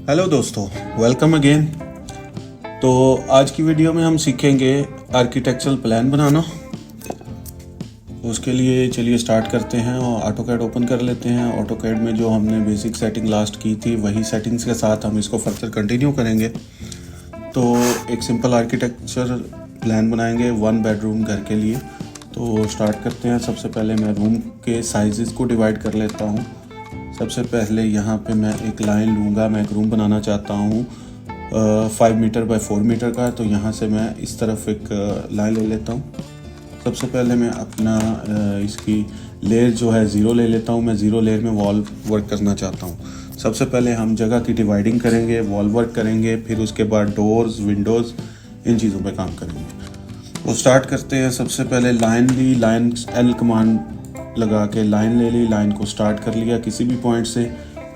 Hello दोस्तों, welcome again. तो आज की वीडियो में हम सीखेंगे आर्किटेक्चरल प्लान बनाना। उसके लिए चलिए स्टार्ट करते हैं और ऑटोकैड ओपन कर लेते हैं। ऑटोकैड में जो हमने बेसिक सेटिंग लास्ट की थी वही सेटिंग्स के साथ हम इसको फर्दर कंटिन्यू करेंगे। तो एक सिंपल आर्किटेक्चर प्लान बनाएंगे 1 बेडरूम घर के लिए। तो स्टार्ट करते हैं। सबसे पहले मैं रूम के साइजेस को डिवाइड कर लेता हूँ। सबसे पहले यहाँ पे मैं एक लाइन लूँगा। मैं एक रूम बनाना चाहता हूँ 5 मीटर बाय 4 मीटर का। तो यहाँ से मैं इस तरफ एक लाइन ले लेता हूँ। सबसे पहले मैं अपना इसकी लेयर जो है 0 ले लेता हूँ। मैं 0 लेयर में वॉल वर्क करना चाहता हूँ। सबसे पहले हम जगह की डिवाइडिंग करेंगे, वॉल वर्क करेंगे, फिर उसके बाद डोर्स, विंडोज़, इन चीज़ों पे काम करेंगे। तो स्टार्ट करते हैं। सबसे पहले लाइन ली, लाइन L कमांड लगा के लाइन ले ली, लाइन को स्टार्ट कर लिया किसी भी पॉइंट से।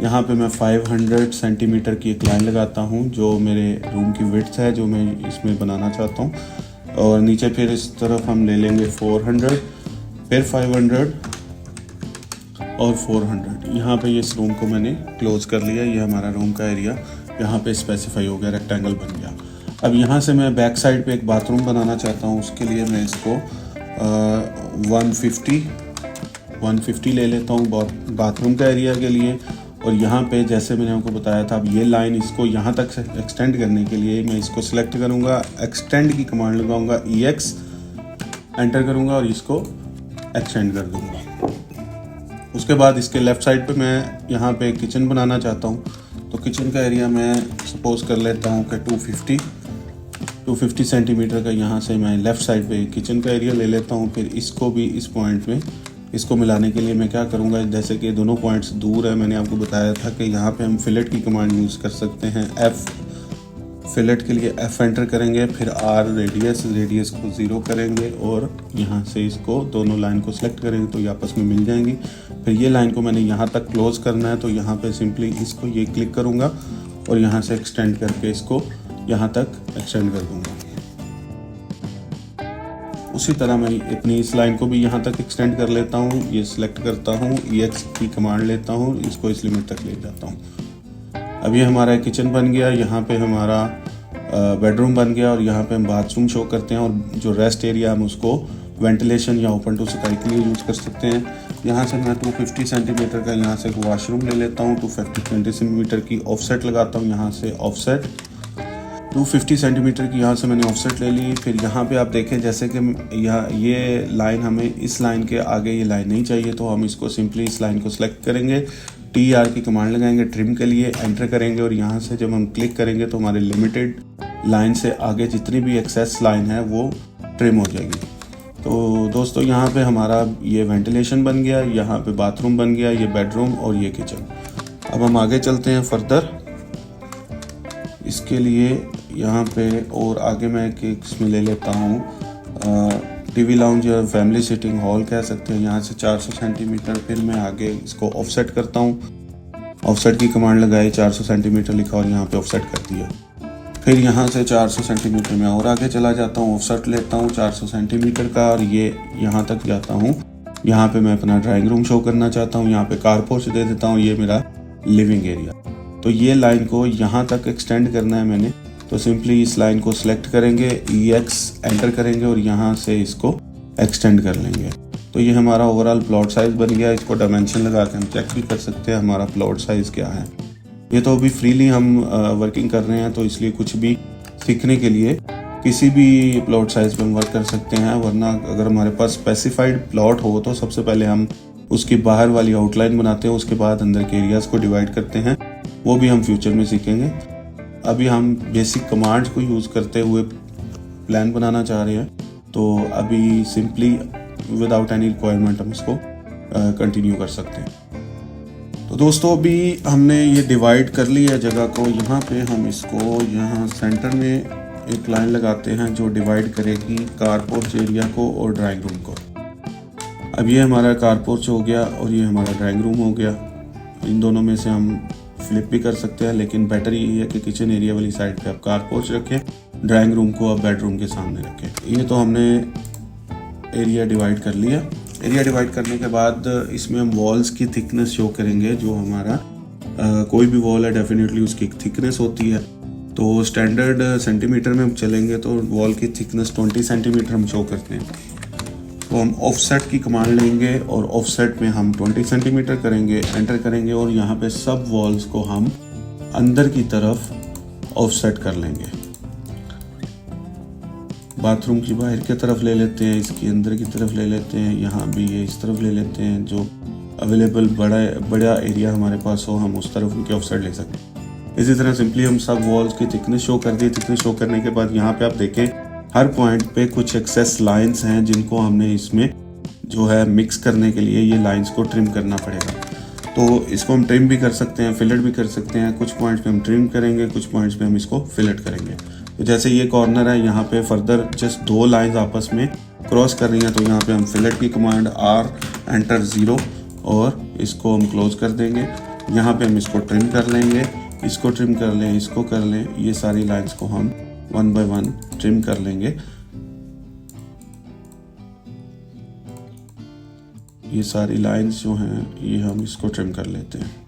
यहाँ पे मैं 500 सेंटीमीटर की एक लाइन लगाता हूँ जो मेरे रूम की विड्थ है, जो मैं इसमें बनाना चाहता हूँ। और नीचे फिर इस तरफ हम ले लेंगे 400, फिर 500 और 400। यहाँ पे इस रूम को मैंने क्लोज कर लिया। ये हमारा रूम का एरिया यहाँ पे स्पेसिफाई हो गया, रेक्टेंगल बन गया। अब यहाँ से मैं बैक साइड पे एक बाथरूम बनाना चाहता हूँ। उसके लिए मैं इसको 150 ले लेता हूँ बाथरूम का एरिया के लिए। और यहाँ पे जैसे मैंने आपको बताया था, अब ये लाइन इसको यहाँ तक एक्सटेंड करने के लिए मैं इसको सिलेक्ट करूँगा, एक्सटेंड की कमांड लगाऊंगा, EX एंटर करूँगा और इसको एक्सटेंड कर दूँगा। उसके बाद इसके लेफ़्ट साइड पे मैं यहाँ पे किचन बनाना चाहता हूँ। तो किचन का एरिया मैं सपोज कर लेता हूँ कि 250 सेंटीमीटर का। यहाँ से मैं लेफ़्ट साइड पे किचन का एरिया ले लेता हूँ। फिर इसको भी इस पॉइंट में इसको मिलाने के लिए मैं क्या करूँगा, जैसे कि दोनों पॉइंट्स दूर है, मैंने आपको बताया था कि यहाँ पे हम फिलेट की कमांड यूज़ कर सकते हैं। फिलेट के लिए F एंटर करेंगे, फिर R रेडियस को 0 करेंगे और यहाँ से इसको दोनों लाइन को सिलेक्ट करेंगे तो ये आपस में मिल जाएंगी। फिर ये लाइन को मैंने यहाँ तक क्लोज करना है, तो यहाँ पे सिंपली इसको ये क्लिक करूँगा और यहाँ से एक्सटेंड करके इसको यहाँ तक एक्सटेंड कर दूँगा। उसी तरह मैं अपनी इस लाइन को भी यहाँ तक एक्सटेंड कर लेता हूँ। ये सिलेक्ट करता हूँ, EX की कमांड लेता हूँ, इसको इस लिमिट तक ले जाता हूँ। अब ये हमारा किचन बन गया, यहाँ पे हमारा बेडरूम बन गया और यहाँ पे हम बाथरूम शो करते हैं। और जो रेस्ट एरिया हम उसको वेंटिलेशन या ओपन टू स्काई के लिए यूज़ कर सकते हैं। यहाँ से मैं 250 सेंटीमीटर का यहाँ से एक वॉशरूम ले लेता हूँ। 250 सेंटीमीटर की ऑफसेट लगाता हूँ। यहाँ से ऑफसेट 250 सेंटीमीटर की यहाँ से मैंने ऑफसेट ले ली। फिर यहाँ पे आप देखें जैसे कि ये लाइन, हमें इस लाइन के आगे ये लाइन नहीं चाहिए, तो हम इसको सिंपली इस लाइन को सिलेक्ट करेंगे, TR की कमांड लगाएंगे, ट्रिम के लिए एंटर करेंगे और यहाँ से जब हम क्लिक करेंगे तो हमारे लिमिटेड लाइन से आगे जितनी भी एक्सेस लाइन है वो ट्रिम हो जाएगी। तो दोस्तों यहाँ पे हमारा ये वेंटिलेशन बन गया, यहाँ पे बाथरूम बन गया, ये बेडरूम और ये किचन। अब हम आगे चलते हैं फर्दर। इसके लिए यहाँ पे और आगे मैं इसमें ले लेता हूँ टीवी लाउंज या फैमिली सिटिंग हॉल कह सकते हैं। यहाँ से 400 सेंटीमीटर। फिर मैं आगे इसको ऑफसेट करता हूँ। ऑफसेट की कमांड लगाई, 400 सेंटीमीटर लिखा और यहाँ पे ऑफसेट कर दिया। फिर यहाँ से 400 सेंटीमीटर में और आगे चला जाता हूँ, ऑफसेट लेता हूँ 400 सेंटीमीटर का और ये यहाँ तक जाता हूँ। यहाँ पे मैं अपना ड्राइंग रूम शो करना चाहता हूँ। यहाँ पे कारपोर्च दे देता हूँ, ये मेरा लिविंग एरिया। तो ये लाइन को यहाँ तक एक्सटेंड करना है मैंने, तो सिंपली इस लाइन को सिलेक्ट करेंगे, EX एंटर करेंगे और यहाँ से इसको एक्सटेंड कर लेंगे। तो ये हमारा ओवरऑल प्लॉट साइज़ बन गया। इसको डायमेंशन लगा के हम चेक भी कर सकते हैं हमारा प्लॉट साइज़ क्या है। ये तो अभी फ्रीली हम वर्किंग कर रहे हैं, तो इसलिए कुछ भी सीखने के लिए किसी भी प्लॉट साइज़ पर हम वर्क कर सकते हैं। वरना अगर हमारे पास स्पेसिफाइड प्लॉट हो तो सबसे पहले हम उसकी बाहर वाली आउटलाइन बनाते हैं, उसके बाद अंदर के एरियाज़ को डिवाइड करते हैं। वो भी हम फ्यूचर में सीखेंगे। अभी हम बेसिक कमांड्स को यूज़ करते हुए प्लान बनाना चाह रहे हैं, तो अभी सिंपली विदाउट एनी रिक्वायरमेंट हम इसको कंटिन्यू कर सकते हैं। तो दोस्तों अभी हमने ये डिवाइड कर लिया जगह को। यहाँ पे हम इसको यहाँ सेंटर में एक लाइन लगाते हैं जो डिवाइड करेगी कारपोर्च एरिया को और ड्राइंग रूम को। अब ये हमारा कारपोर्च हो गया और ये हमारा ड्राइंग रूम हो गया। इन दोनों में से हम फ्लिप भी कर सकते हैं, लेकिन बेटर यही है कि किचन एरिया वाली साइड पे आप कारपोर्च रखें, ड्राइंग रूम को आप बेडरूम के सामने रखें। ये तो हमने एरिया डिवाइड कर लिया। एरिया डिवाइड करने के बाद इसमें हम वॉल्स की थिकनेस शो करेंगे जो हमारा कोई भी वॉल है डेफिनेटली उसकी एक थिकनेस होती है। तो स्टैंडर्ड सेंटीमीटर में हम चलेंगे तो वॉल की थिकनेस 20 सेंटीमीटर हम शो करते हैं। तो हम ऑफसेट की कमांड लेंगे और ऑफसेट में हम 20 सेंटीमीटर करेंगे, एंटर करेंगे और यहाँ पे सब वॉल्स को हम अंदर की तरफ ऑफसेट कर लेंगे। बाथरूम की बाहर की तरफ ले लेते हैं, इसकी अंदर की तरफ ले लेते हैं, यहाँ भी ये इस तरफ ले लेते हैं। जो अवेलेबल बड़ा एरिया हमारे पास हो हम उस तरफ उनके ऑफसेट ले सकते हैं। इसी तरह सिंपली हम सब वॉल्स की थिकनेस शो कर दी। थिकनेस शो करने के बाद यहाँ पे आप देखें हर पॉइंट पे कुछ एक्सेस लाइंस हैं जिनको हमने इसमें जो है मिक्स करने के लिए ये लाइंस को ट्रिम करना पड़ेगा। तो इसको हम ट्रिम भी कर सकते हैं, फिलेट भी कर सकते हैं। कुछ पॉइंट्स पे हम ट्रिम करेंगे, कुछ पॉइंट्स पे हम इसको फिलेट करेंगे। तो जैसे ये कॉर्नर है, यहाँ पे फर्दर जस्ट 2 लाइंस आपस में क्रॉस कर रही हैं, तो यहाँ पे हम फिलेट की कमांड R एंटर 0 और इसको हम क्लोज कर देंगे। यहाँ पे हम इसको ट्रिम कर लेंगे, इसको ट्रिम कर लें, इसको कर लें। ये सारी लाइंस को हम 1 बाय 1 ट्रिम कर लेंगे। ये सारी लाइंस जो हैं ये हम इसको ट्रिम कर लेते हैं।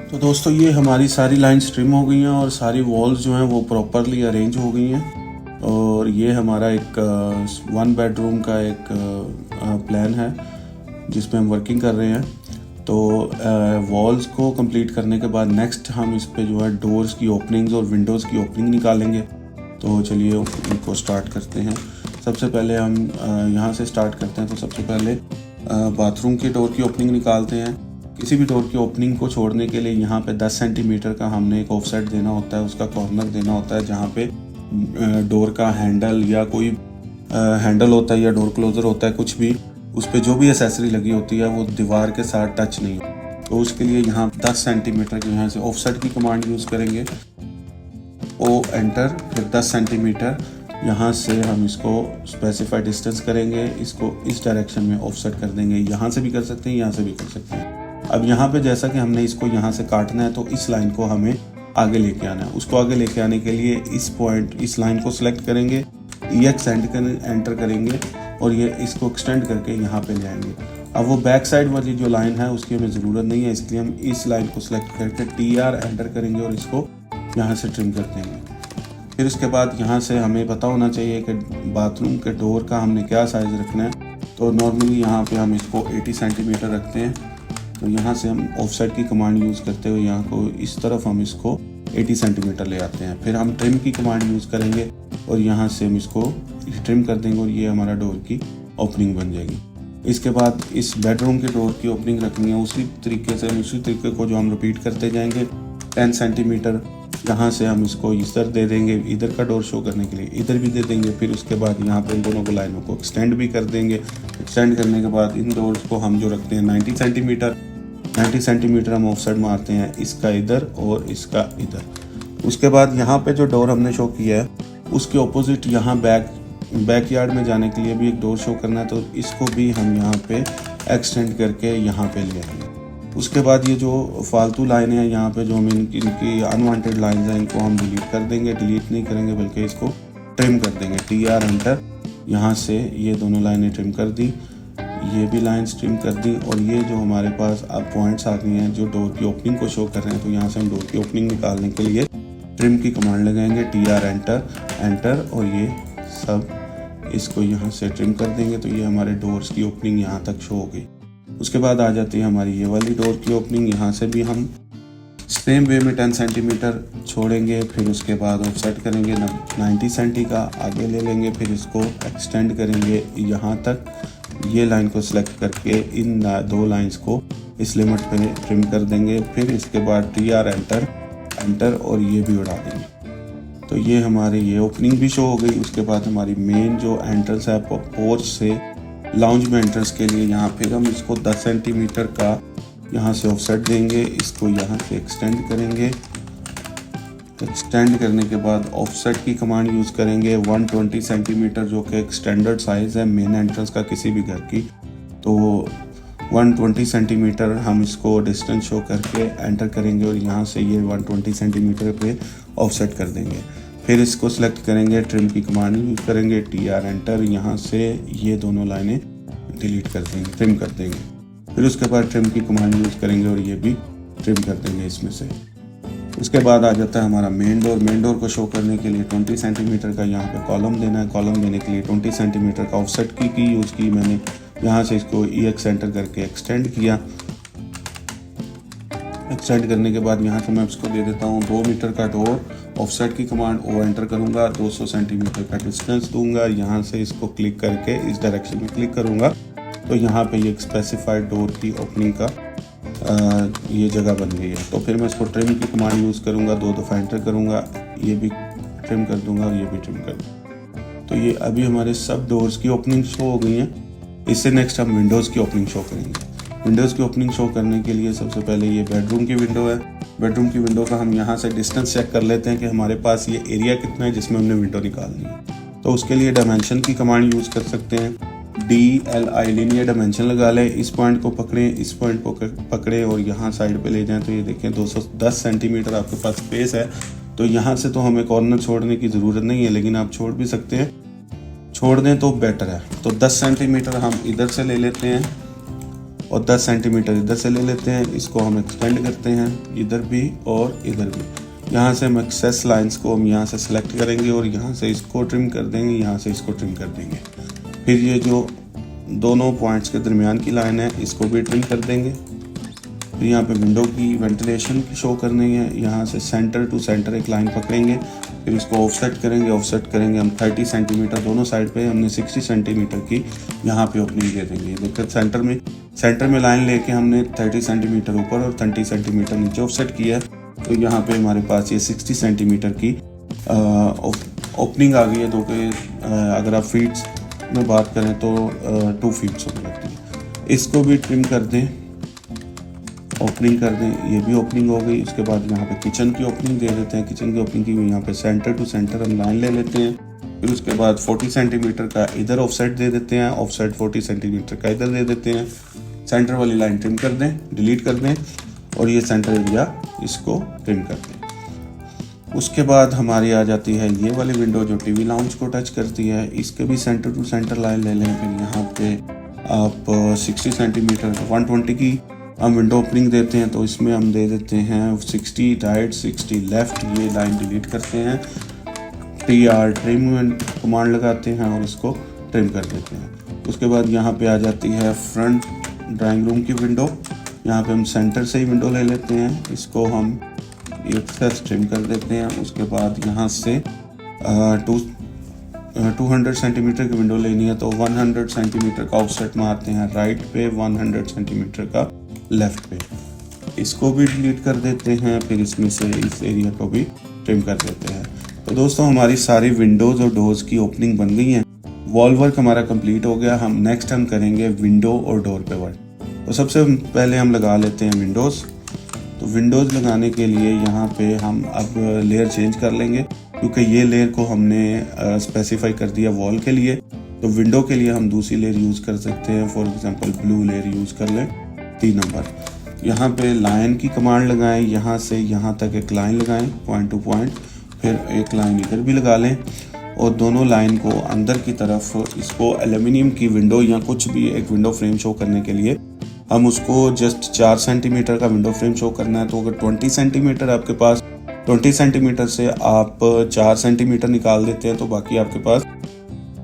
तो दोस्तों ये हमारी सारी लाइंस ट्रिम हो गई हैं और सारी वॉल्स जो हैं वो प्रॉपरली अरेंज हो गई हैं। और ये हमारा एक 1 बेडरूम का एक प्लान है जिस पे हम वर्किंग कर रहे हैं। तो वॉल्स को कंप्लीट करने के बाद नेक्स्ट हम इस पे जो है डोर्स की ओपनिंग्स और विंडोज़ की ओपनिंग निकालेंगे। तो चलिए इनको स्टार्ट करते हैं। सबसे पहले हम यहाँ से स्टार्ट करते हैं। तो सबसे पहले बाथरूम के डोर की ओपनिंग निकालते हैं। किसी भी डोर की ओपनिंग को छोड़ने के लिए यहाँ पे 10 सेंटीमीटर का हमने एक ऑफसेट देना होता है, उसका कॉर्नर देना होता है जहाँ पे डोर का हैंडल या कोई हैंडल होता है या डोर क्लोजर होता है, कुछ भी उस पर जो भी एसेसरी लगी होती है वो दीवार के साथ टच नहीं हो। तो उसके लिए यहाँ 10 सेंटीमीटर के यहाँ से ऑफसेट की कमांड यूज़ करेंगे। ओ एंटर, फिर 10 सेंटीमीटर यहाँ से हम इसको स्पेसिफाइड डिस्टेंस करेंगे, इसको इस डायरेक्शन में ऑफसेट कर देंगे। यहाँ से भी कर सकते हैं, यहाँ से भी कर सकते हैं। अब यहाँ पे जैसा कि हमने इसको यहाँ से काटना है तो इस लाइन को हमें आगे लेके आना है। उसको आगे लेके आने के लिए इस लाइन को सिलेक्ट करेंगे, EX एंटर करेंगे और ये इसको एक्सटेंड करके यहाँ पे ले आएंगे। अब वो बैक साइड वाली जो लाइन है उसकी हमें ज़रूरत नहीं है, इसलिए हम इस लाइन को सिलेक्ट करके TR एंटर करेंगे और इसको यहाँ से ट्रिम कर देंगे। फिर उसके बाद यहाँ से हमें पता होना चाहिए कि बाथरूम के डोर का हमने क्या साइज़ रखना है। तो नॉर्मली यहाँ पे हम इसको 80 सेंटीमीटर रखते हैं। तो यहाँ से हम ऑफसेट की कमांड यूज़ करते हुए यहाँ को इस तरफ हम इसको 80 सेंटीमीटर ले आते हैं। फिर हम ट्रिम की कमांड यूज़ करेंगे और यहाँ से हम इसको ट्रिम कर देंगे और ये हमारा डोर की ओपनिंग बन जाएगी। इसके बाद इस बेडरूम के डोर की ओपनिंग रखनी है उसी तरीके को जो हम रिपीट करते जाएंगे। 10 सेंटीमीटर यहाँ से हम इसको इधर दे देंगे, इधर का डोर शो करने के लिए इधर भी दे देंगे। फिर उसके बाद यहाँ पर इन दोनों को लाइनों को एक्सटेंड भी कर देंगे। एक्सटेंड करने के बाद इन डोर्स को हम जो रखते हैं 90 सेंटीमीटर हम ऑफसेट मारते हैं, इसका इधर और इसका इधर। उसके बाद यहाँ पे जो डोर हमने शो किया है उसके ऑपोजिट यहाँ बैक यार्ड में जाने के लिए भी एक डोर शो करना है। तो इसको भी हम यहाँ पे एक्सटेंड करके यहाँ पे ले आएंगे। उसके बाद ये जो फालतू लाइन है यहाँ पे जो हम इनकी अनवांटेड लाइन्स हैं इनको हम डिलीट कर देंगे। डिलीट नहीं करेंगे बल्कि इसको ट्रिम कर देंगे। TR एंटर, यहाँ से ये दोनों लाइनें ट्रिम कर दी, ये भी लाइंस ट्रिम कर दी और ये जो हमारे पास अब पॉइंट्स आ गए हैं जो डोर की ओपनिंग को शो कर रहे हैं। तो यहाँ से हम डोर की ओपनिंग निकालने के लिए ट्रिम की कमांड लगाएंगे, TR एंटर और ये सब इसको यहाँ से ट्रिम कर देंगे। तो ये हमारे डोर्स की ओपनिंग यहाँ तक शो हो गई। उसके बाद आ जाती है हमारी ये वाली डोर की ओपनिंग। यहाँ से भी हम सेम वे में 10 सेंटीमीटर छोड़ेंगे, फिर उसके बाद ऑफसेट करेंगे 90 सेंटी का, आगे ले लेंगे, फिर इसको एक्सटेंड करेंगे यहाँ तक। ये लाइन को सिलेक्ट करके इन 2 लाइंस को इस लिमिट पे ट्रिम कर देंगे। फिर इसके बाद TR एंटर और ये भी उड़ा देंगे। तो ये हमारे ये ओपनिंग भी शो हो गई। उसके बाद हमारी मेन जो एंट्रेंस है पोर्च से लाउंज में एंट्रेंस के लिए यहाँ फिर हम इसको 10 सेंटीमीटर का यहाँ से ऑफसेट देंगे, इसको यहाँ से एक्सटेंड करेंगे, एक्सटेंड करने के बाद ऑफसेट की कमांड यूज़ करेंगे 120 सेंटीमीटर, जो कि एक स्टैंडर्ड साइज़ है मेन एंट्रेंस का किसी भी घर की। तो 120 सेंटीमीटर हम इसको डिस्टेंस शो करके एंटर करेंगे और यहाँ से ये 120 सेंटीमीटर पे ऑफसेट कर देंगे। फिर इसको सिलेक्ट करेंगे, ट्रिम की कमांड यूज़ करेंगे, TR एंटर, यहाँ से ये दोनों लाइनें डिलीट कर देंगे, ट्रिम कर देंगे। फिर उसके बाद ट्रिम की कमांड यूज़ करेंगे और ये भी ट्रिम कर देंगे इसमें से। उसके बाद आ जाता है हमारा मेन डोर। मेन डोर को शो करने के लिए 20 सेंटीमीटर का यहाँ पे कॉलम देना है। कॉलम देने के लिए 20 सेंटीमीटर का ऑफसेट की यूज़ की मैंने। यहाँ से इसको EX एंटर करके एक्सटेंड किया। एक्सटेंड करने के बाद यहाँ से मैं इसको दे देता हूँ 2 मीटर का डोर। ऑफसेट की कमांड O एंटर करूँगा, 200 सेंटीमीटर का डिस्टेंस दूंगा। यहाँ से इसको क्लिक करके इस डायरेक्शन में क्लिक करूँगा तो यहाँ पे ये स्पेसिफाइड डोर की ओपनिंग का ये जगह बन गई है। तो फिर मैं इसको ट्रिम की कमांड यूज़ करूँगा, 2 दफ़ा एंटर करूँगा, ये भी ट्रिम कर दूँगा और ये भी ट्रिम कर दूँगा। तो ये अभी हमारे सब डोर्स की ओपनिंग शो हो गई हैं। इससे नेक्स्ट हम विंडोज़ की ओपनिंग शो करेंगे। विंडोज़ की ओपनिंग शो करने के लिए सबसे पहले ये बेडरूम की विंडो है। बेडरूम की विंडो का हम यहाँ से डिस्टेंस चेक कर लेते हैं कि हमारे पास ये एरिया कितना है जिसमें हमने विंडो निकालनी है। तो उसके लिए डायमेंशन की कमांड यूज़ कर सकते हैं। DLI लीनियर डायमेंशन लगा लें। इस पॉइंट को पकड़ें, इस पॉइंट को पकड़ें और यहाँ साइड पे ले जाएं तो ये देखें 210 सेंटीमीटर आपके पास स्पेस है। तो यहाँ से तो हमें कॉर्नर छोड़ने की ज़रूरत नहीं है, लेकिन आप छोड़ भी सकते हैं, छोड़ दें तो बेटर है। तो 10 सेंटीमीटर हम इधर से ले लेते हैं और 10 सेंटीमीटर इधर से ले लेते हैं। इसको हम एक्सटेंड करते हैं इधर भी और इधर भी। यहाँ से हम एक्सेस लाइंस को हम यहाँ से सिलेक्ट करेंगे और यहाँ से इसको ट्रिम कर देंगे, यहाँ से इसको ट्रिम कर देंगे। फिर ये जो दोनों पॉइंट्स के दरमियान की लाइन है इसको भी ट्रिम कर देंगे। फिर यहाँ पे विंडो की वेंटिलेशन की शो करनी है। यहाँ से सेंटर टू सेंटर एक लाइन पकड़ेंगे, फिर इसको ऑफसेट करेंगे। ऑफसेट करेंगे हम 30 सेंटीमीटर दोनों साइड पे। हमने 60 सेंटीमीटर की यहाँ पे ओपनिंग दे देंगे। देखिए सेंटर में लाइन लेके हमने 30 सेंटीमीटर ऊपर और 30 सेंटीमीटर नीचे ऑफसेट किया है। तो यहाँ पे हमारे पास ये 60 सेंटीमीटर की ओपनिंग आ गई है। तो कि अगर आप फीट्स में बात करें तो 2 फीट्स हो जाती है। इसको भी ट्रिम कर दें, ओपनिंग कर दें, ये भी ओपनिंग हो गई। उसके बाद यहाँ पे किचन की ओपनिंग दे देते हैं। किचन की ओपनिंग की यहाँ पे सेंटर टू सेंटर हम लाइन ले लेते हैं। फिर उसके बाद 40 सेंटीमीटर का इधर ऑफसेट दे देते हैं, ऑफसेट 40 सेंटीमीटर का इधर दे देते हैं। सेंटर वाली लाइन ट्रिम कर दें, डिलीट कर दें और ये सेंटर एरिया इसको ट्रिम कर दें। उसके बाद हमारी आ जाती है ये वाली विंडो जो टीवी लाउंज को टच करती है। इसके भी सेंटर टू सेंटर लाइन ले लें। फिर यहाँ पे आप 60 सेंटीमीटर 120 की हम विंडो ओपनिंग देते हैं। तो इसमें हम दे देते हैं 60 राइट 60 लेफ़्ट, ये लाइन डिलीट करते हैं। TR ट्रिम कमांड लगाते हैं और इसको ट्रिम कर देते हैं। उसके बाद यहाँ पे आ जाती है फ्रंट ड्राइंग रूम की विंडो। यहाँ पे हम सेंटर से ही विंडो ले लेते हैं, इसको हम एक्सेस ट्रिम कर देते हैं। उसके बाद यहाँ से 200 सेंटीमीटर की विंडो लेनी है तो 100 सेंटीमीटर का ऑफसेट मारते हैं राइट पे, 100 सेंटीमीटर का लेफ़्ट पे। इसको भी डिलीट कर देते हैं। फिर इसमें से इस एरिया को भी ट्रिम कर देते हैं। तो दोस्तों हमारी सारी विंडोज़ और डोर्स की ओपनिंग बन गई हैं। वॉल वर्क हमारा कंप्लीट हो गया। नेक्स्ट हम करेंगे विंडो और डोर पे वर्क। तो सबसे पहले हम लगा लेते हैं विंडोज़। तो विंडोज़ लगाने के लिए यहाँ पे हम अब लेयर चेंज कर लेंगे, क्योंकि ये लेयर को हमने स्पेसिफाई कर दिया वॉल के लिए। तो विंडो के लिए हम दूसरी लेयर यूज़ कर सकते हैं। For example blue layer use कर लें 3 नंबर। यहाँ पे लाइन की कमांड लगाएं, यहाँ से यहाँ तक एक लाइन लगाएं पॉइंट टू पॉइंट, फिर एक लाइन इधर भी लगा लें और दोनों लाइन को अंदर की तरफ इसको एल्युमिनियम की विंडो या कुछ भी एक विंडो फ्रेम शो करने के लिए हम उसको जस्ट 4 सेंटीमीटर का विंडो फ्रेम शो करना है। तो अगर 20 सेंटीमीटर आपके पास, 20 सेंटीमीटर से आप 4 सेंटीमीटर निकाल देते हैं तो बाकी आपके पास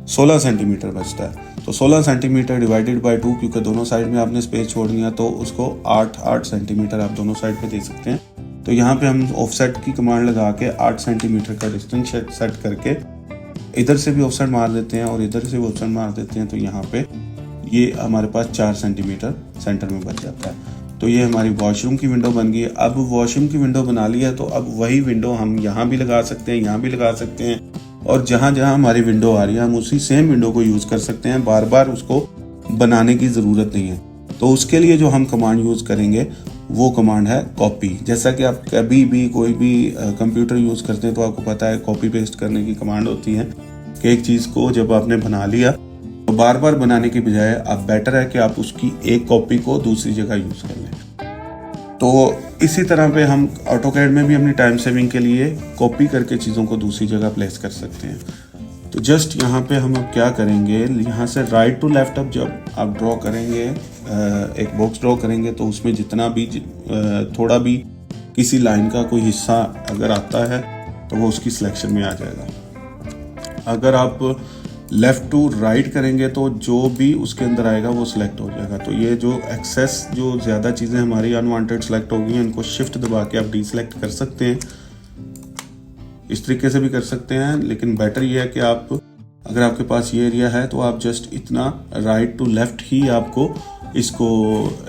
16 सेंटीमीटर बचता है। तो 16 सेंटीमीटर डिवाइडेड बाय 2, क्योंकि दोनों साइड में आपने स्पेस छोड़नी है, तो उसको 8 सेंटीमीटर आप दोनों साइड पे दे सकते हैं। तो यहाँ पे हम ऑफसेट की कमांड लगा के 8 सेंटीमीटर का डिस्टेंस सेट करके इधर से भी ऑफसेट मार देते हैं और इधर से भी ऑफसेट मार देते हैं। तो यहाँ पे ये हमारे पास 4 सेंटीमीटर सेंटर में बच जाता है। तो ये हमारी वॉशरूम की विंडो बन गई है। अब वॉशरूम की विंडो बना ली है तो अब वही विंडो हम यहाँ भी लगा सकते हैं, यहाँ भी लगा सकते हैं, और जहाँ जहाँ हमारी विंडो आ रही है हम उसी सेम विंडो को यूज़ कर सकते हैं। बार बार उसको बनाने की ज़रूरत नहीं है। तो उसके लिए जो हम कमांड यूज़ करेंगे वो कमांड है कॉपी। जैसा कि आप कभी भी कोई भी कंप्यूटर यूज़ करते हैं तो आपको पता है कॉपी पेस्ट करने की कमांड होती है कि एक चीज़ को जब आपने बना लिया तो बार बार बनाने की बजाय आप बेटर है कि आप उसकी एक कॉपी को दूसरी जगह यूज़ कर लें। तो इसी तरह पे हम ऑटोकैड में भी अपनी टाइम सेविंग के लिए कॉपी करके चीज़ों को दूसरी जगह प्लेस कर सकते हैं। तो जस्ट यहाँ पे हम अब क्या करेंगे, यहाँ से राइट टू लेफ्ट अब जब आप ड्रॉ करेंगे, एक बॉक्स ड्रॉ करेंगे तो उसमें जितना भी थोड़ा भी किसी लाइन का कोई हिस्सा अगर आता है तो वो उसकी सिलेक्शन में आ जाएगा। अगर आप लेफ़्ट टू राइट करेंगे तो जो भी उसके अंदर आएगा वो सिलेक्ट हो जाएगा। तो ये जो एक्सेस जो ज़्यादा चीज़ें हमारी अनवांटेड सेलेक्ट हो गई हैं, इनको शिफ्ट दबा के आप डीसेलेक्ट कर सकते हैं। इस तरीके से भी कर सकते हैं, लेकिन बेटर ये है कि आप अगर आपके पास ये एरिया है तो आप जस्ट इतना राइट टू लेफ़्ट ही आपको इसको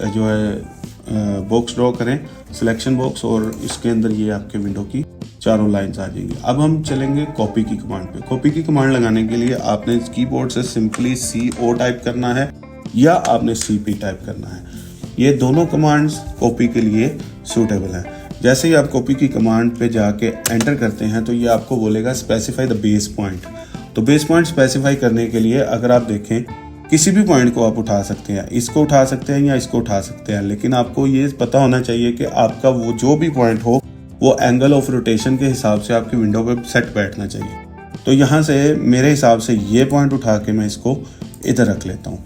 जो है बॉक्स ड्रॉ करें, सिलेक्शन बॉक्स, और इसके अंदर ये आपके विंडो की चारों लाइंस आ जाएंगी। अब हम चलेंगे कॉपी की कमांड पे। कॉपी की कमांड लगाने के लिए आपने इस कीबोर्ड से सिंपली CO टाइप करना है या आपने CP टाइप करना है। ये दोनों कमांड्स कॉपी के लिए सूटेबल हैं। जैसे ही आप कॉपी की कमांड पे जाके एंटर करते हैं तो ये आपको बोलेगा स्पेसिफाई द बेस पॉइंट। तो बेस पॉइंट स्पेसिफाई करने के लिए अगर आप देखें किसी भी पॉइंट को आप उठा सकते हैं, इसको उठा सकते हैं या इसको उठा सकते हैं, लेकिन आपको ये पता होना चाहिए कि आपका वो जो भी पॉइंट हो वो एंगल ऑफ रोटेशन के हिसाब से आपकी विंडो पे सेट बैठना चाहिए। तो यहाँ से मेरे हिसाब से ये पॉइंट उठा के मैं इसको इधर रख लेता हूँ।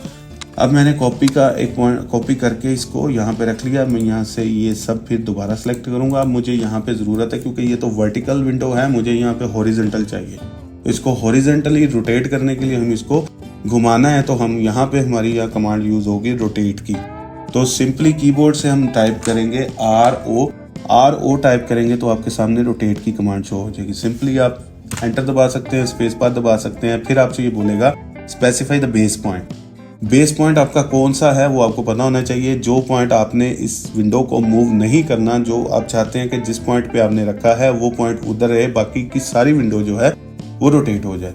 अब मैंने कॉपी का एक पॉइंट कॉपी करके इसको यहाँ पे रख लिया। मैं यहाँ से ये सब फिर दोबारा सेलेक्ट करूँगा। अब मुझे यहाँ पे ज़रूरत है, क्योंकि ये तो वर्टिकल विंडो है, मुझे यहाँ पे हॉरिजॉन्टल चाहिए। तो इसको हॉरिजॉन्टली रोटेट करने के लिए हम इसको घुमाना है, तो हम यहाँ पे हमारी यह कमांड यूज़ होगी रोटेट की। तो सिंपली कीबोर्ड से हम टाइप करेंगे RO टाइप करेंगे तो आपके सामने रोटेट की कमांड शो हो जाएगी। सिंपली आप एंटर दबा सकते हैं, स्पेस बार दबा सकते हैं, फिर आपसे ये बोलेगा specify the base point. Base point आपका कौन सा है वो आपको पता होना चाहिए। जो पॉइंट आपने इस विंडो को मूव नहीं करना, जो आप चाहते हैं कि जिस पॉइंट पे आपने रखा है वो पॉइंट उधर रहे, बाकी की सारी विंडो जो है वो रोटेट हो जाए।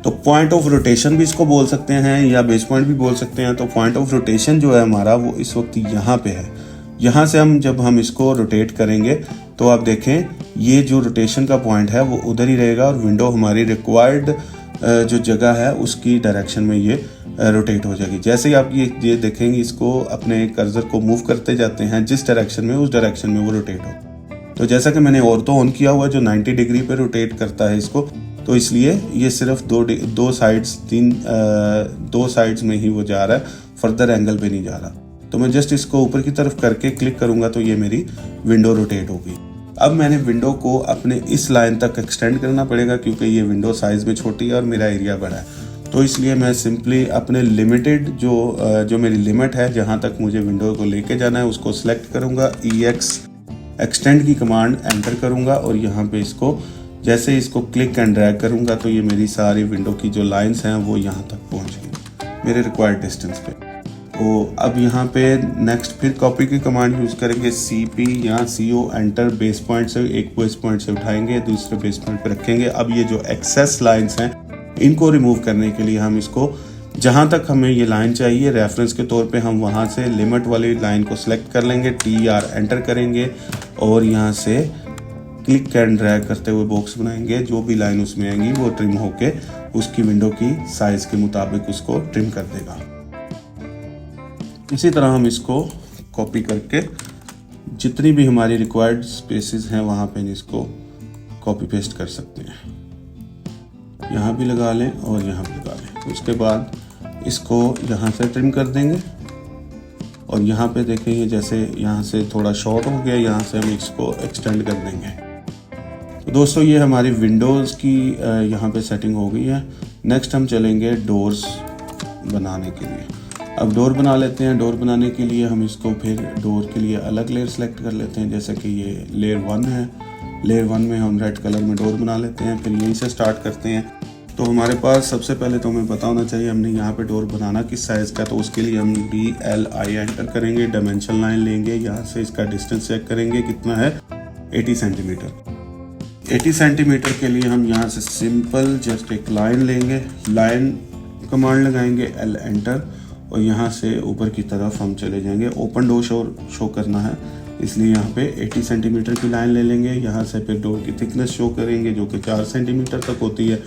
तो पॉइंट ऑफ रोटेशन भी इसको बोल सकते हैं या बेस पॉइंट भी बोल सकते हैं। तो पॉइंट ऑफ रोटेशन जो है हमारा वो इस वक्त यहाँ पे है। यहाँ से जब हम इसको रोटेट करेंगे तो आप देखें ये जो रोटेशन का पॉइंट है वो उधर ही रहेगा और विंडो हमारी रिक्वायर्ड जो जगह है उसकी डायरेक्शन में ये रोटेट हो जाएगी। जैसे ही आप ये देखेंगे, इसको अपने कर्सर को मूव करते जाते हैं जिस डायरेक्शन में, उस डायरेक्शन में वो रोटेट हो। तो जैसा कि मैंने और तो ऑन किया हुआ जो 90 डिग्री पे रोटेट करता है इसको, तो इसलिए ये सिर्फ दो साइड्स में ही वो जा रहा है, फर्दर एंगल पे नहीं जा रहा। तो मैं जस्ट इसको ऊपर की तरफ करके क्लिक करूंगा तो ये मेरी विंडो रोटेट होगी। अब मैंने विंडो को अपने इस लाइन तक एक्सटेंड करना पड़ेगा, क्योंकि ये विंडो साइज़ में छोटी है और मेरा एरिया बड़ा है। तो इसलिए मैं सिंपली अपने लिमिटेड जो मेरी लिमिट है, जहाँ तक मुझे विंडो को लेके जाना है, उसको सिलेक्ट करूँगा, EX एक्सटेंड की कमांड एंटर करूँगा और यहाँ पे इसको जैसे इसको क्लिक एंड ड्रैग करूँगा तो ये मेरी सारी विंडो की जो लाइन्स हैं वो यहाँ तक पहुँच गई मेरे रिक्वायर्ड डिस्टेंस पे। तो अब यहाँ पे नेक्स्ट फिर कॉपी की कमांड यूज़ करेंगे, CP या CO एंटर। बेस पॉइंट से एक बेस पॉइंट से उठाएंगे, दूसरे बेस पॉइंट पे रखेंगे। अब ये जो एक्सेस लाइंस हैं इनको रिमूव करने के लिए हम इसको जहाँ तक हमें ये लाइन चाहिए रेफरेंस के तौर पे, हम वहाँ से लिमिट वाली लाइन को सिलेक्ट कर लेंगे, TR एंटर करेंगे और यहाँ से क्लिक एंड ड्रैग करते हुए बॉक्स बनाएंगे। जो भी लाइन उसमें आएंगी वो ट्रिम होके उसकी विंडो की साइज़ के मुताबिक उसको ट्रिम कर देगा। इसी तरह हम इसको कॉपी करके जितनी भी हमारी रिक्वायर्ड स्पेसेस हैं वहाँ पे इसको कॉपी पेस्ट कर सकते हैं। यहाँ भी लगा लें और यहाँ भी लगा लें। तो उसके बाद इसको यहाँ से ट्रिम कर देंगे और यहाँ पे देखेंगे जैसे यहाँ से थोड़ा शॉर्ट हो गया, यहाँ से हम इसको एक्सटेंड कर देंगे। तो दोस्तों ये हमारी विंडोज़ की यहाँ पे सेटिंग हो गई है। नेक्स्ट हम चलेंगे डोर्स बनाने के लिए। अब डोर बना लेते हैं। डोर बनाने के लिए हम इसको फिर डोर के लिए अलग लेयर सेलेक्ट कर लेते हैं। जैसे कि ये लेयर 1 है, लेयर 1 में हम रेड कलर में डोर बना लेते हैं। फिर यहीं से स्टार्ट करते हैं। तो हमारे पास सबसे पहले तो हमें पता होना चाहिए हमने यहाँ पे डोर बनाना किस साइज़ का। तो उसके लिए हम DLI एंटर करेंगे, डायमेंशन लाइन लेंगे, यहाँ से इसका डिस्टेंस चेक करेंगे कितना है, 80 सेंटीमीटर। 80 सेंटीमीटर के लिए हम यहाँ से सिंपल जस्ट एक लाइन लेंगे, लाइन कमांड लगाएंगे, L एंटर, और यहाँ से ऊपर की तरफ हम चले जाएंगे। ओपन डोर शो करना है, इसलिए यहाँ पे 80 सेंटीमीटर की लाइन ले लेंगे। यहाँ से फिर डोर की थिकनेस शो करेंगे जो कि 4 सेंटीमीटर तक होती है।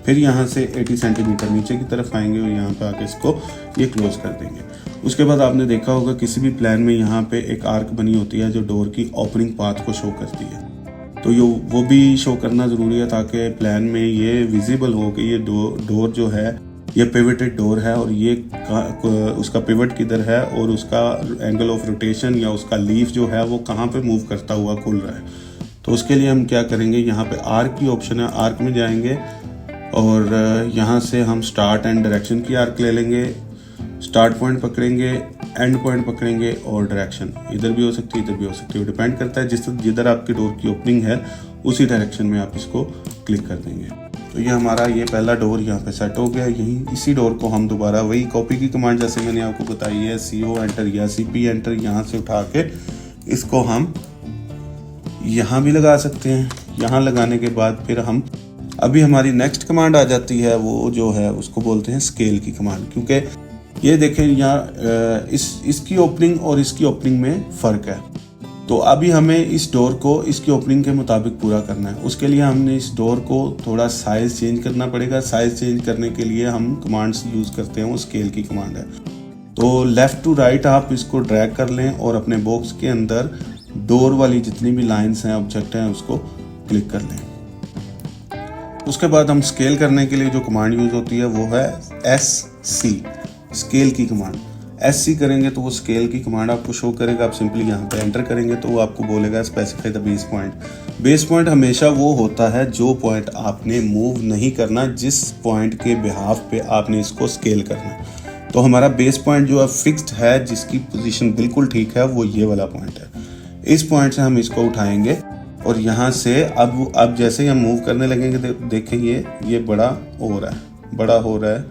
फिर यहाँ से 80 सेंटीमीटर नीचे की तरफ आएंगे और यहाँ पे आके इसको ये क्लोज कर देंगे। उसके बाद आपने देखा होगा किसी भी प्लान में यहाँ पे एक आर्क बनी होती है जो डोर की ओपनिंग पाथ को शो करती है, तो वो भी शो करना ज़रूरी है ताकि प्लान में ये विजिबल हो कि ये डोर जो है ये पिवटेड डोर है और ये उसका पिवट किधर है और उसका एंगल ऑफ रोटेशन या उसका लीफ जो है वो कहाँ पे मूव करता हुआ खुल रहा है। तो उसके लिए हम क्या करेंगे, यहाँ पे आर्क की ऑप्शन है, आर्क में जाएंगे और यहाँ से हम स्टार्ट एंड डायरेक्शन की आर्क ले लेंगे। स्टार्ट पॉइंट पकड़ेंगे, एंड पॉइंट पकड़ेंगे और डायरेक्शन इधर भी हो सकती है इधर भी हो सकती है, डिपेंड करता है जिधर आपकी डोर की ओपनिंग है उसी डायरेक्शन में आप इसको क्लिक कर देंगे। तो ये हमारा ये पहला डोर यहाँ पे सेट हो गया। यही इसी डोर को हम दोबारा वही कॉपी की कमांड जैसे मैंने आपको बताई है, CO एंटर या CP एंटर, यहाँ से उठा के इसको हम यहाँ भी लगा सकते हैं। यहाँ लगाने के बाद फिर हम अभी हमारी नेक्स्ट कमांड आ जाती है, वो जो है उसको बोलते हैं स्केल की कमांड, क्योंकि ये देखें यहाँ इसकी ओपनिंग और इसकी ओपनिंग में फ़र्क है। तो अभी हमें इस डोर को इसकी ओपनिंग के मुताबिक पूरा करना है। उसके लिए हमने इस डोर को थोड़ा साइज़ चेंज करना पड़ेगा। साइज़ चेंज करने के लिए हम कमांड्स यूज़ करते हैं, वो स्केल की कमांड है। तो लेफ़्ट टू राइट आप इसको ड्रैग कर लें और अपने बॉक्स के अंदर डोर वाली जितनी भी लाइन्स हैं, ऑब्जेक्ट हैं, उसको क्लिक कर लें। उसके बाद हम स्केल करने के लिए जो कमांड यूज़ होती है वो है SC, स्केल की कमांड। SC करेंगे तो वो स्केल की कमांड आपको शो करेगा। आप सिंपली यहाँ पे एंटर करेंगे तो वो आपको बोलेगा specify the base point. Base point हमेशा वो होता है जो पॉइंट आपने मूव नहीं करना, जिस पॉइंट के बिहाफ पे आपने इसको स्केल करना। तो हमारा बेस पॉइंट जो है फिक्स्ड है, जिसकी पोजीशन बिल्कुल ठीक है, वो ये वाला पॉइंट है। इस पॉइंट से हम इसको उठाएंगे और यहाँ से अब जैसे ही हम मूव करने लगेंगे देखेंगे ये बड़ा हो रहा है,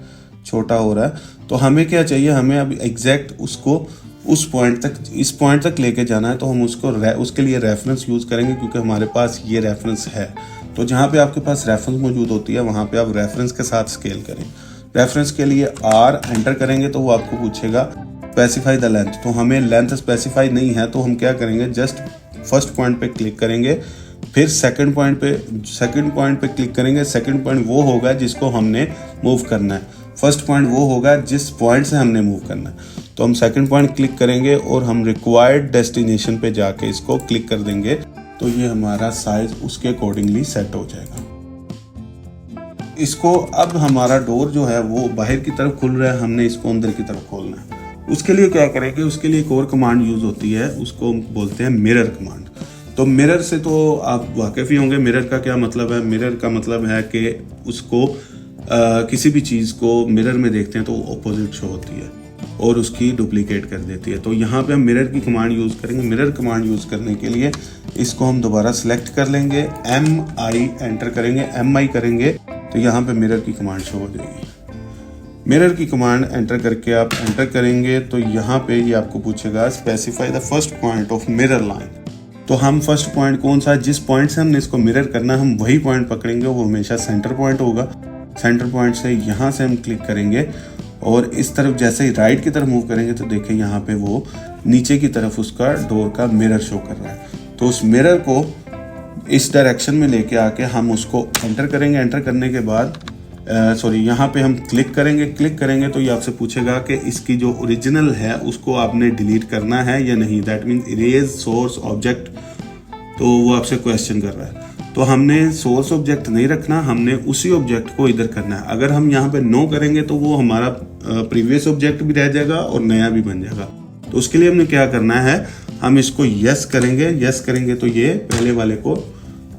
छोटा हो रहा है। तो हमें क्या चाहिए, हमें अब एग्जैक्ट उसको उस पॉइंट तक, इस पॉइंट तक लेके जाना है। तो हम उसके लिए रेफरेंस यूज़ करेंगे, क्योंकि हमारे पास ये रेफरेंस है। तो जहाँ पे आपके पास रेफरेंस मौजूद होती है वहाँ पे आप रेफरेंस के साथ स्केल करें। रेफरेंस के लिए R एंटर करेंगे तो वो आपको पूछेगा स्पेसिफाई द लेंथ। तो हमें लेंथ स्पेसिफाई नहीं है, तो हम क्या करेंगे, जस्ट फर्स्ट पॉइंट पे क्लिक करेंगे, फिर सेकंड पॉइंट पे क्लिक करेंगे। सेकंड पॉइंट वो होगा जिसको हमने मूव करना है, फर्स्ट पॉइंट वो होगा जिस पॉइंट से हमने मूव करना है। तो हम सेकंड पॉइंट क्लिक करेंगे और हम रिक्वायर्ड डेस्टिनेशन पे जाके इसको क्लिक कर देंगे। तो ये हमारा साइज उसके अकॉर्डिंगली सेट हो जाएगा। इसको अब हमारा डोर जो है वो बाहर की तरफ खुल रहा है, हमने इसको अंदर की तरफ खोलना है। उसके लिए क्या करेंगे, उसके लिए एक और कमांड यूज होती है, उसको बोलते हैं मिरर कमांड। तो मिरर से तो आप वाकिफ ही होंगे। मिरर का क्या मतलब है, मिरर का मतलब है कि उसको किसी भी चीज़ को मिरर में देखते हैं तो ऑपोजिट शो होती है और उसकी डुप्लीकेट कर देती है। तो यहाँ पे हम मिरर की कमांड यूज़ करेंगे। मिरर कमांड यूज़ करने के लिए इसको हम दोबारा सेलेक्ट कर लेंगे, MI एंटर करेंगे, MI करेंगे तो यहाँ पे मिरर की कमांड शो हो जाएगी। मिरर की कमांड एंटर करके आप एंटर करेंगे तो यहाँ पे ये आपको पूछेगा specify the first point of mirror line. तो हम फर्स्ट पॉइंट कौन सा है, जिस पॉइंट से हमने इसको मिरर करना है हम वही पॉइंट पकड़ेंगे, वो हमेशा सेंटर पॉइंट होगा। सेंटर पॉइंट से यहाँ से हम क्लिक करेंगे और इस तरफ जैसे ही राइट की तरफ मूव करेंगे तो देखें यहाँ पे वो नीचे की तरफ उसका डोर का मिरर शो कर रहा है। तो उस मिरर को इस डायरेक्शन में लेके आके हम उसको एंटर करेंगे। एंटर करने के बाद यहाँ पे हम क्लिक करेंगे तो ये आपसे पूछेगा कि इसकी जो ओरिजिनल है उसको आपने डिलीट करना है या नहीं, that means erase source object. तो वो आपसे क्वेश्चन कर रहा है। तो हमने सोर्स ऑब्जेक्ट नहीं रखना, हमने उसी ऑब्जेक्ट को इधर करना है। अगर हम यहाँ पे नो करेंगे तो वो हमारा प्रीवियस ऑब्जेक्ट भी रह जाएगा और नया भी बन जाएगा। तो उसके लिए हमने क्या करना है, हम इसको यस करेंगे तो ये पहले वाले को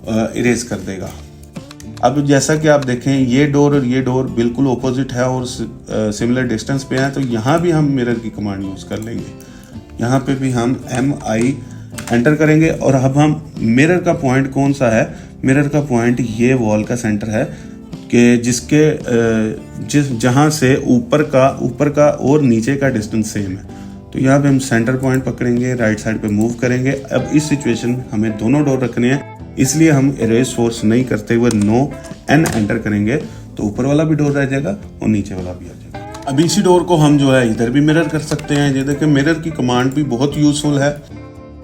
इरेज कर देगा। अब जैसा कि आप देखें ये डोर और ये डोर बिल्कुल ऑपोजिट है और सिमिलर डिस्टेंस पे है, तो यहाँ भी हम मिरर की कमांड यूज़ कर लेंगे। यहाँ पे भी हम MI एंटर करेंगे और अब हम मिरर का पॉइंट कौन सा है, मिरर का पॉइंट ये वॉल का सेंटर है कि जहाँ से ऊपर का और नीचे का डिस्टेंस सेम है। तो यहाँ पे हम सेंटर पॉइंट पकड़ेंगे, राइट साइड पे मूव करेंगे। अब इस सिचुएशन हमें दोनों डोर रखने हैं, इसलिए हम इरेज सोर्स नहीं करते हुए नो N एंटर करेंगे तो ऊपर वाला भी डोर रह जाएगा और नीचे वाला भी आ जाएगा। अब इसी डोर को हम जो है इधर भी मिरर कर सकते हैं। ये देखिए मिरर की कमांड भी बहुत यूजफुल है।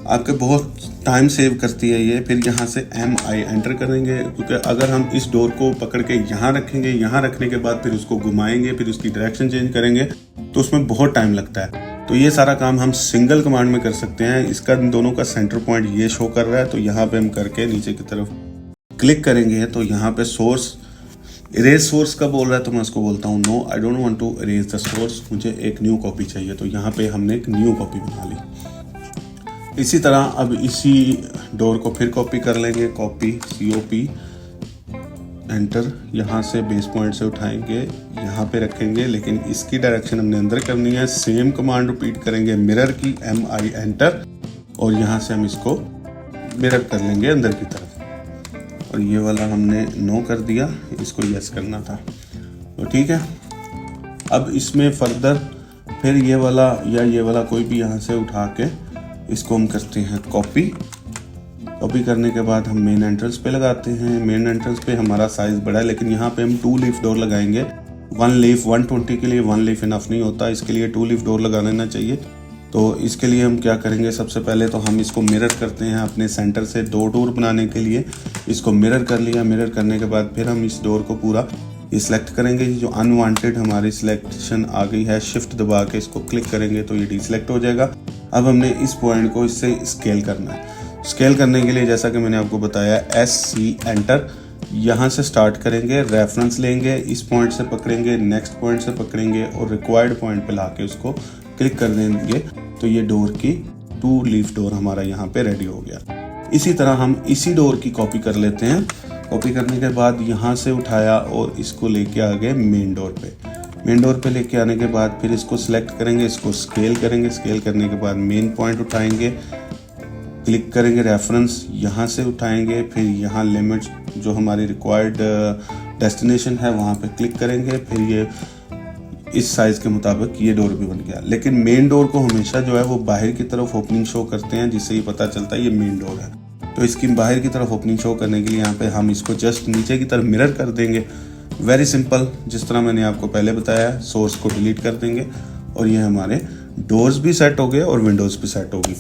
आपके बहुत टाइम सेव करती है ये। फिर यहाँ से MI एंटर करेंगे, क्योंकि अगर हम इस डोर को पकड़ के यहाँ रखेंगे, यहाँ रखने के बाद फिर उसको घुमाएंगे, फिर उसकी डायरेक्शन चेंज करेंगे, तो उसमें बहुत टाइम लगता है। तो ये सारा काम हम सिंगल कमांड में कर सकते हैं। इसका इन दोनों का सेंटर पॉइंट ये शो कर रहा है, तो यहाँ पे हम करके नीचे की तरफ क्लिक करेंगे तो यहाँ पे सोर्स, इरेज सोर्स का बोल रहा है तो मैं उसको बोलता हूँ no, I don't want to erase the source, मुझे एक न्यू कॉपी चाहिए। तो यहाँ पे हमने एक न्यू कॉपी बना ली। इसी तरह अब इसी डोर को फिर कॉपी कर लेंगे, कॉपी COP एंटर, यहाँ से बेस पॉइंट से उठाएंगे, यहाँ पे रखेंगे, लेकिन इसकी डायरेक्शन हमने अंदर करनी है। सेम कमांड रिपीट करेंगे, मिरर की MI एंटर, और यहाँ से हम इसको मिरर कर लेंगे अंदर की तरफ। और ये वाला हमने नो कर दिया, इसको यस करना था, तो ठीक है। अब इसमें फर्दर फिर ये वाला या ये वाला कोई भी यहाँ से उठा के इसको हम करते हैं कॉपी करने के बाद हम मेन एंट्रेंस पे लगाते हैं। मेन एंट्रेंस पे हमारा साइज बड़ा है, लेकिन यहाँ पे हम 2 लीफ डोर लगाएंगे। 1 लीफ 120 के लिए 1 लीफ इनफ नहीं होता, इसके लिए 2 लीफ डोर लगा लेना चाहिए। तो इसके लिए हम क्या करेंगे, सबसे पहले तो हम इसको मिरर करते हैं अपने सेंटर से 2 डोर बनाने के लिए। इसको मिरर कर लिया, मिरर करने के बाद फिर हम इस डोर को पूरा सिलेक्ट करेंगे। जो अनवांटेड हमारी सिलेक्शन आ गई है, शिफ्ट दबा के इसको क्लिक करेंगे तो ये डिसेलेक्ट हो जाएगा। अब हमने इस पॉइंट को इससे स्केल करना है। स्केल करने के लिए जैसा कि मैंने आपको बताया, SC एंटर, यहाँ से स्टार्ट करेंगे, रेफरेंस लेंगे, इस पॉइंट से पकड़ेंगे, नेक्स्ट पॉइंट से पकड़ेंगे और रिक्वायर्ड पॉइंट पे लाके उसको क्लिक कर देंगे, तो ये डोर की 2 लीफ डोर हमारा यहाँ पे रेडी हो गया। इसी तरह हम इसी डोर की कॉपी कर लेते हैं। कॉपी करने के बाद यहाँ से उठाया और इसको लेके आ गए मेन डोर पे। मेन डोर पे लेके आने के बाद फिर इसको सिलेक्ट करेंगे, इसको स्केल करेंगे, स्केल करने के बाद मेन पॉइंट उठाएंगे, क्लिक करेंगे, रेफरेंस यहाँ से उठाएंगे, फिर यहाँ लिमिट जो हमारी रिक्वायर्ड डेस्टिनेशन है वहाँ पे क्लिक करेंगे, फिर ये इस साइज़ के मुताबिक ये डोर भी बन गया। लेकिन मेन डोर को हमेशा जो है वो बाहर की तरफ ओपनिंग शो करते हैं, जिससे ये पता चलता है ये मेन डोर है। तो इसकी बाहर की तरफ ओपनिंग शो करने के लिए यहाँ पे हम इसको जस्ट नीचे की तरफ मिरर कर देंगे। वेरी सिंपल, जिस तरह मैंने आपको पहले बताया है। सोर्स को डिलीट कर देंगे और ये हमारे डोर्स भी सेट हो गए और विंडोज़ भी सेट होगी।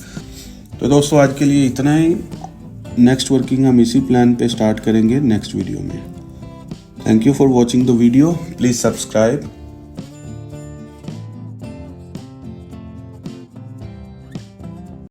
तो दोस्तों आज के लिए इतना ही। नेक्स्ट वर्किंग हम इसी प्लान पे स्टार्ट करेंगे नेक्स्ट वीडियो में। Thank you for watching the video, please subscribe.